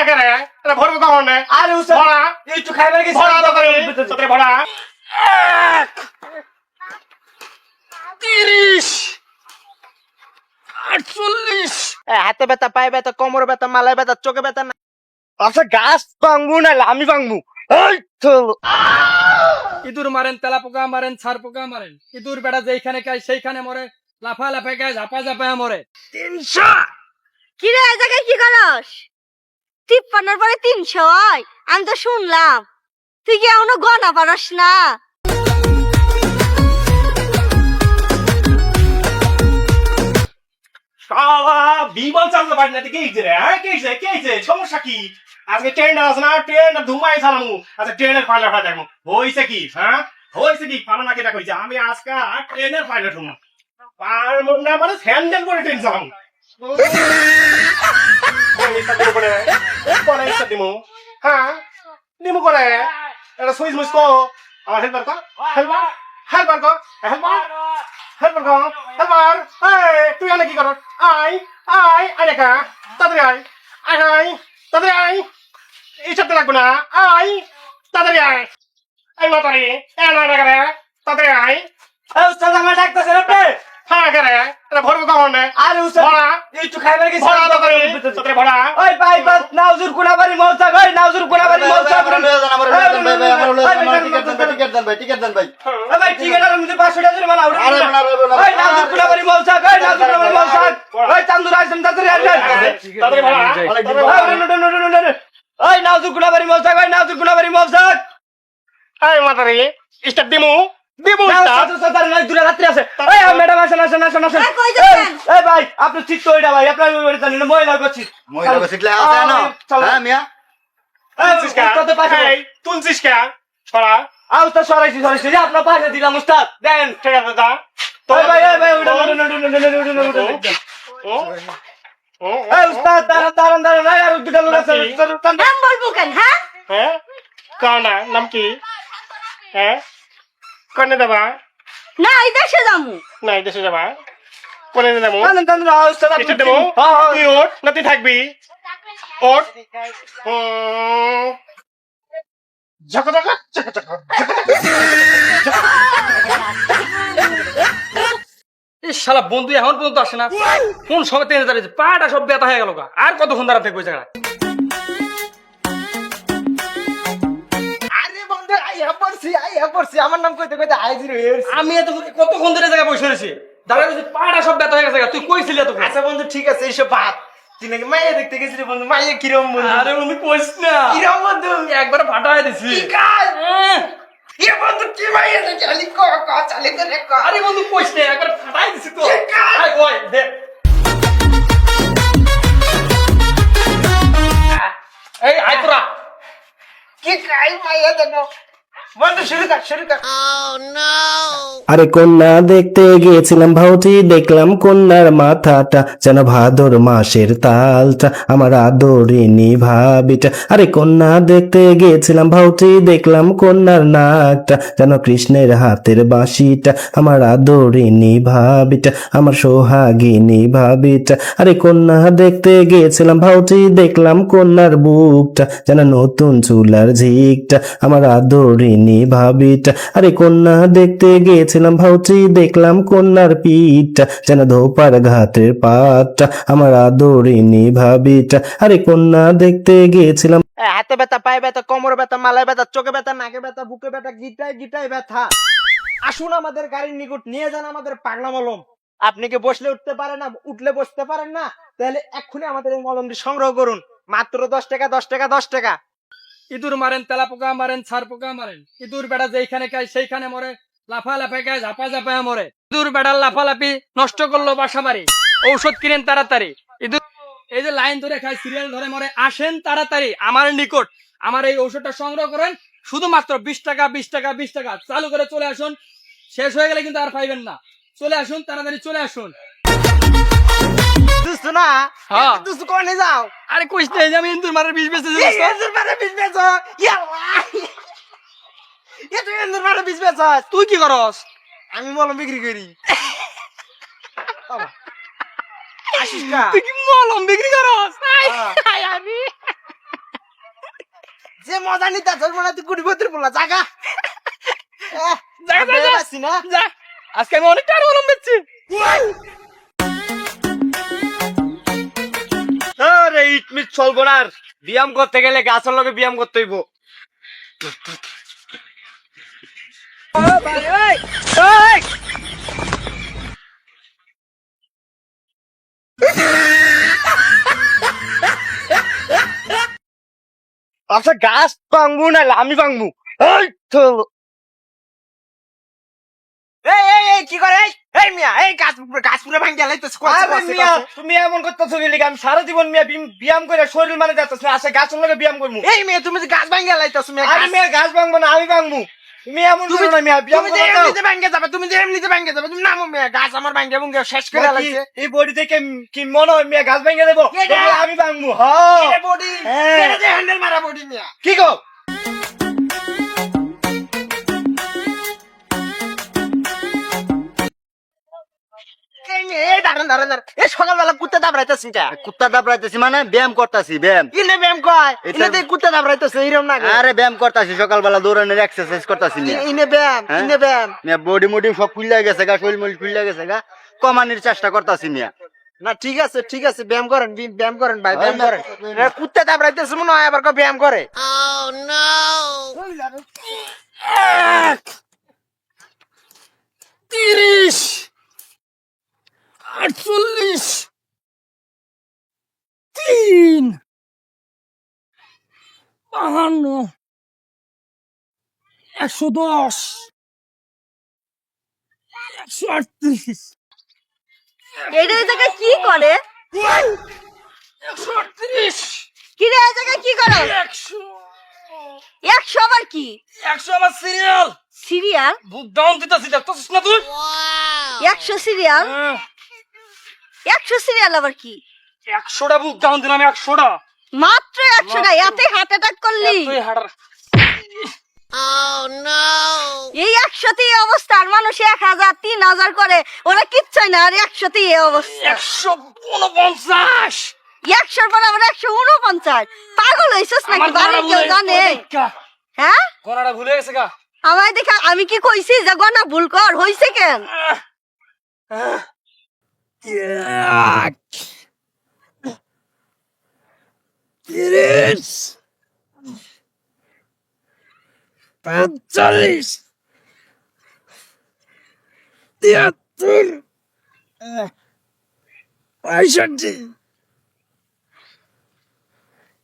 করে এটা ভরবো কখন আরে উস্তাদ ভরা একটু খাইবার গেছি ভরা তাড়াতাড়ি ভরা 30 48 হাতে ব্যথা পায়ে ব্যথা কোমর ব্যথা মালায় ব্যথা চোখে ব্যথা না আচ্ছা গাছ ভাঙবো না আমি ভাঙবো এই তো ইঁদুর মারেন তেলা পোকা মারেন ছার পোকা মারেন ইঁদুর বেড়া যেখানে খায় সেইখানে মরে লাফা লাফায় খায় ঝাপা ঝাপায় মরে 300 কিরে এই জায়গায় কি করস 53 পরে 300 হয় আমি তো শুনলাম তুই কি এখনো গনা পারস না শালা বিমান চালাতে পারি না কে হইছে রে কে হইছে সমস্যা কি আজকে ট্রেন আছে না ট্রেন ধুমাই চালামু আচ্ছা ট্রেনের পাইলট হয়ে দেখমু হইছে কি হ্যাঁ হইছে কি পালা না কেটা কইছে আমি আজকে ট্রেনের পাইলট হমু পারবো না মানে হ্যান্ডেল করে ট্রেন চালামু হ্যাঁ দিমু করে এটা সুইচ মুইচ কো আমার হেল্পার কো হেল্পার কো হেল্পার তুই আনে কি কর আই দেখা তাড়াতাড়ি আই তাড়াতাড়ি আই এই চাপতে লাগবে না আই তাড়াতাড়ি আয় এই মাতারি না করে তাড়াতাড়ি আয় এই উস্তাদ আমার ডাকতেছে আপনি হ্যাঁ করে এটা ভরবো কখন আরে উস্তাদ ভরা একটু খাইবার গেছি ভরা তাড়াতাড়ি ভরা ওই ভাই বাস নাউজুর কোনাবাড়ি মৌসা ওই নাউজুর কোনাবাড়ি মৌসা টিকেট দেন ভাই ভাই ঠিক আছে আমি 500 টাকা মালা উড়ে ওই নাউজুর কোনাবাড়ি মৌসা ওই নাউজুর কোনাবাড়ি মৌসা ওই চান্দুর আইছেন তাড়াতাড়ি তাড়াতাড়ি ভরা ওই নাউজুর কোনাবাড়ি মৌসা ওই নাউজুর কোনাবাড়ি মৌসা এই মাতারি স্টার্ট দিমু দূরে রাত্রি আছে এই ম্যাডাম আসেন এই ভাই আপনি ঠিক তো ওইটা ভাই আপনার ওইটা জানেন মহিলা করছি মহিলা বসিলে আছে না হ্যাঁ মিয়া তুলছিস কে ছড়া উস্তাদ সরাইছি আপনার পাশে দিলাম উস্তাদ দেন ঠিক আছে যা ওই ভাই ওইটা এই উস্তাদ দাঁড়ান আর দুটা লোক আছে নাম বলবো কেন হ্যাঁ হ্যাঁ কানা নাম কি হ্যাঁ কনে দেবা না এই দেশে যামু না এই দেশে যাবা কোনে দেবো উস্তাদ এটা দেবো তুই ওঠ না তুই থাকবি ওঠ ঝাকা ঝাকা ঝাকা ঝাকা এই শালা বন্ধু এখন পর্যন্ত আসে না কোন সময় ট্রেনে দাঁড়িয়েছে পাটা সব ব্যথা হয়ে গেল আর কতক্ষণ দাঁড়াতে থাকবে জায়গা আরে বন্ধু আইয়া পড়ছি আমার নাম কইতে আইজি রে আমি এত কতক্ষণ ধরে জায়গায় বসে রয়েছি দাঁড়িয়ে রয়েছি পাটা সব ব্যথা হয়ে গেছে তুই কইছিলি এত আচ্ছা বন্ধু ঠিক আছে এইসব বাদ তুই নাকি মাইয়া দেখতে গেছিলি বন্ধু মাইয়া কিরম বন্ধু আরে বন্ধু কইস না কিরম বন্ধু একবার ফাটাই দিছি এ বন্ধু কি মাইয়া দেখি আলি ক চালি করে ক আরে বন্ধু কইস না একবার ফাটাই দিছি তো আয় ওই দে এই আয় তোরা কি কাই মাইয়া দেখো বন্ধু শুরু কর আরে কন্যা দেখতে গিয়েছিলাম ভাউটি দেখলাম কন্যার মাথাটা যেন ভাদর মাসের তালটা আমার আদরিনী ভাবিটা আরে কন্যা দেখতে গিয়েছিলাম ভাউটি দেখলাম কন্যার নাকটা যেন কৃষ্ণের হাতের বাঁশিটা আমার আদরিনী ভাবিটা আমার সোহাগিনী ভাবিটা আরে কন্যা দেখতে গিয়েছিলাম ভাউটি দেখলাম কন্যার বুকটা যেন নতুন চুলার ঝিকটা আমার আদরিনী ভাবিটা আরে কন্যা দেখতে গিয়েছিলাম ভাউচি দেখলাম কন্যার পিঠটা যেন ধোপার ঘাটের পাটটা আমার আদরিনী ভাবিটা আরে কন্যা দেখতে গিয়েছিলাম হাতে ব্যথা পায়ে ব্যথা কোমর ব্যথা মালায় ব্যথা চোখে ব্যথা নাকে ব্যথা বুকে ব্যথা গিটায় ব্যথা আসুন আমাদের গাড়ির নিকট নিয়ে যান আমাদের পাগলা মলম আপনি কি বসলে উঠতে পারেন না উঠলে বসতে পারেন না তাহলে এক্ষুনি আমাদের এই মলমটি সংগ্রহ করুন মাত্র 10 টাকা 10 টাকা 10 টাকা ইঁদুর মারেন তেলা পোকা মারেন ছার পোকা মারেন ইঁদুর বেড়া যেখানে খায় সেইখানে মরে লাফা লাফায় খায় ঝাপা ঝাপায় মরে ইঁদুর বেড়ার লাফালাফি নষ্ট করলো বাসা বাড়ি ঔষধ কিনেন তাড়াতাড়ি ইঁদুর এই যে লাইন ধরে খায় সিরিয়াল ধরে মরে আসেন তাড়াতাড়ি আমার নিকট আমার এই ঔষধটা সংগ্রহ করেন শুধুমাত্র 20 টাকা 20 টাকা 20 টাকা চালু করে চলে আসুন শেষ হয়ে গেলে কিন্তু আর পাইবেন না চলে আসুন তাড়াতাড়ি চলে আসুন দুস্তু না হ্যাঁ দুস্তু কোনে যাও আরে কইস না এই যে আমি ইঁদুর মারার বিষ বেঁচে ইন্দুর মারে বিষ বেচো ইয়াল্লাহ এ তুই ইন্দুর মারে বিষ বেচছ তুই কি করস আমি মলম বিক্রি করি আসিস না তুই কি মলম বিক্রি করস হ্যাঁ। আমি যে মজা নিতে আসল মনে তুই কুড়ি বত্রিশ বলা জাগা না যা আজকে আমি অনেক টাকা গরম বেচছি আরে ইট মিট চলবো না আর ব্যায়াম করতে গেলে গাছের লগে ব্যায়াম করতে হইব আচ্ছা গাছ ভাঙবো না আমি ভাঙবো এই কি করে এই মিয়া এই গাছ পুরো ভাঙ গেলে তো মিয়া তুমি এমন করতেছো গেলে আমি সারা জীবন মিয়া ব্যায়াম করে শরীর মানে যাচ্ছে আসে গাছের লগে ব্যায়াম করবো এই মিয়া তুমি যে গাছ ভাঙ গেলাইতেছো মিয়া আমি মিয়া গাছ ভাঙবো না আমি ভাঙবো তুমি এমন করো না মিয়া ব্যায়াম করো এমনিতে ভাঙে যাবে তুমি যে এমনিতে ভাঙে যাবে তুমি নামো মিয়া গাছ আমার ভাঙে ভাঙে শেষ করে লাইছে এই বডি থেকে কি মনে হয় মিয়া গাছ ভাঙে দেবো আমি ভাঙবো হ্যাঁ এই বডি এটা যে হ্যান্ডেল মারা বডি মিয়া কি গো সকালবেলা কুত্তা দাবড়াইতেছি কুত্তা দাবড়াইতেছি মানে ব্যায়াম করতেছি ব্যায়াম ইনে ব্যায়াম কয় ইনে কুত্তা দাবড়াইতেছে এরকম না আরে ব্যায়াম করতেছি সকালবেলা দৌড়ানোর এক্সারসাইজ করতেছি ইনে ব্যায়াম ইনে ব্যায়াম মিয়া বডি মডি সব ফুলে গেছে গা শরীর মরি ফুলে গেছে গা কমানির চেষ্টা করতেছি মিয়া না ঠিক আছে ব্যায়াম করেন ভাই ব্যায়াম করেন কুত্তা দাবড়াইতেছে মনে হয় আবার ব্যায়াম করে তিরিশ 48 3 52 110 138 এটা এই জায়গায় কি করে 138 কি রে এই জায়গায় কি করো 100 আবার কি 100 আমার সিরিয়াল সিরিয়াল বুক ডাউন দিতেছি দেখতেছিস না তুই 100 সিরিয়াল 100 সিরিয়াল আবার কি 100টা বুক ডাউন দিলাম 100টা মাত্র 100 না এতে হার্ট অ্যাটাক করলি তুই হাড় এই 100 তে এই অবস্থা আর মানুষ 1000 3000 করে ওরা কিচ্ছুই না আর 100 তে এই অবস্থা 149 100 পর আবার 149 পাগল হইছস নাকি বাড়ি কেউ জানে হ্যাঁ গনাটা ভুলে গেছে গা আমায় দেখা আমি কি কইছি যে গনা ভুল কর হইছে কেন তিরিশ 45 73 65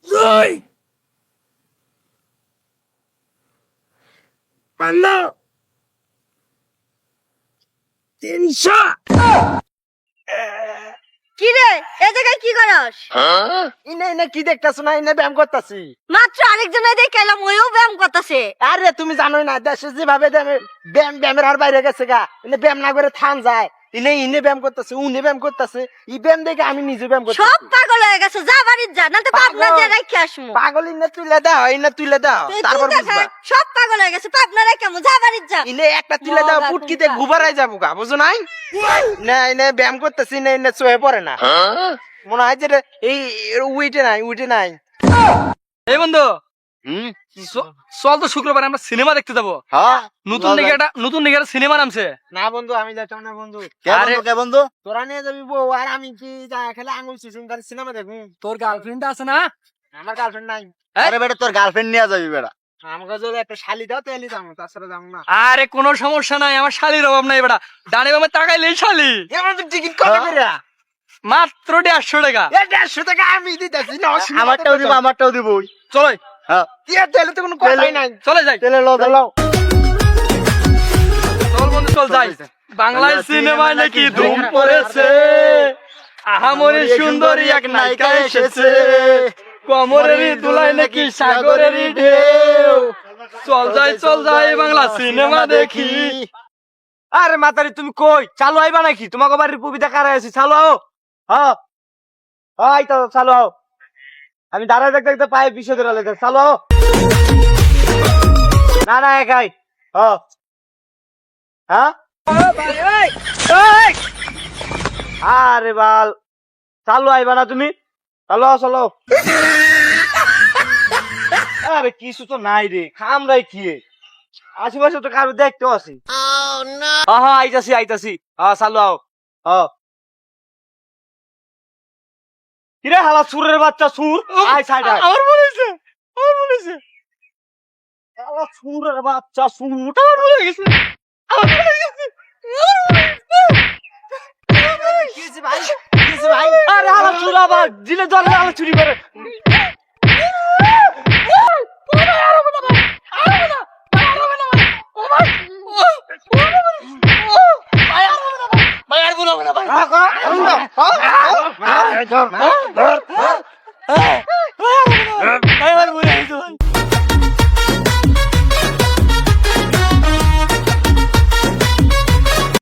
2 50 300 কি রে এই জায়গায় কি করস ইনে কি দেখতাছো না ইনে ব্যায়াম করতাছি মাত্র আরেকজনে দেখাইলাম ওইও ব্যায়াম করতেছে আরে তুমি জানোই না দেশে যেভাবে ব্যায়ামের আর বাইরে গেছে গা ইনে ব্যায়াম না করে থান যায় ইনে ব্যায়াম করতেছে উনি ব্যায়াম করতেছে ই ব্যায়াম দেখে আমি নিজে ব্যায়াম করতেছি সব পাগল হয়ে গেছে যা বাড়ি যা না তো পাবনা যে রাখি আসমু পাগল ইনে তুলে দাও তারপর বুঝবা সব পাগল হয়ে গেছে পাবনা রাখি আমু যা বাড়ি যা ইনে একটা তুলে দাও পুটকিতে গুবারাই যাবো গা বুঝো নাই না ইনে ব্যায়াম করতেছি না ইনে চোয়ে পড়ে না মনে হয় যে এই উইটে নাই এই বন্ধু হুম চল তো শুক্রবার আমরা সিনেমা দেখতে যাবো হ্যাঁ নতুন দিকে একটা সিনেমা নামছে না বন্ধু আমি যাইতাম না বন্ধু কে বন্ধু তোরা নিয়ে যাবি বউ আর আমি কি যা খেলে আঙুল চুষুম তার সিনেমা দেখুন তোর গার্লফ্রেন্ড আছে না আমার গার্লফ্রেন্ড নাই আরে বেটা তোর গার্লফ্রেন্ড নিয়ে যাবি বেটা আমাকে যদি একটা শালি দাও তাহলে যাবো তাছাড়া যাবো না আরে কোনো সমস্যা নাই আমার শালির অভাব নাই বেটা ডানে বামে তাকাইলেই শালি এমন তো টিকিট কত করে মাত্র 150 টাকা 150 টাকা আমি দিতেছি না আমারটাও দিব চলো হ্যাঁ তাহলে তো কোনো কথাই নাই চলে যাই তাহলে লো চল বন্ধু চল যাই বাংলায় সিনেমায় নাকি ধুম পড়েছে আহামরি সুন্দরী এক নায়িকা এসেছে কোমরেরই দুলাই নাকি সাগরেরই ঢেউ চল যাই বাংলা সিনেমা দেখি আরে মাতারি তুমি কই চালু আইবা নাকি তোমাকে বাড়ির কবিতা কারা আছি চালু আও হ্যাঁ এই তো চালু আও আমি দাঁড়ায় দেখতে পাই বিষয় ধরে লেগে চালু আও না একাই হ্যাঁ আরে বাল চালু আইবা না তুমি চালু আরে কিছু তো নাই রে খামরাই কি আশেপাশে তো কারো দেখতে আছি হ্যাঁ আইতাছি আইতাছি হ্যাঁ চালু আও কিরে হালা সুরের বাচ্চা সুর আয় সাইড আয় আমার বলেছে হালা সুরের বাচ্চা সুর আমার বলে গেছে কিছে ভাই আরে হালা সুর আবার দিলে ধরে হালা চুরি করে ভাই আর বলো না ভাই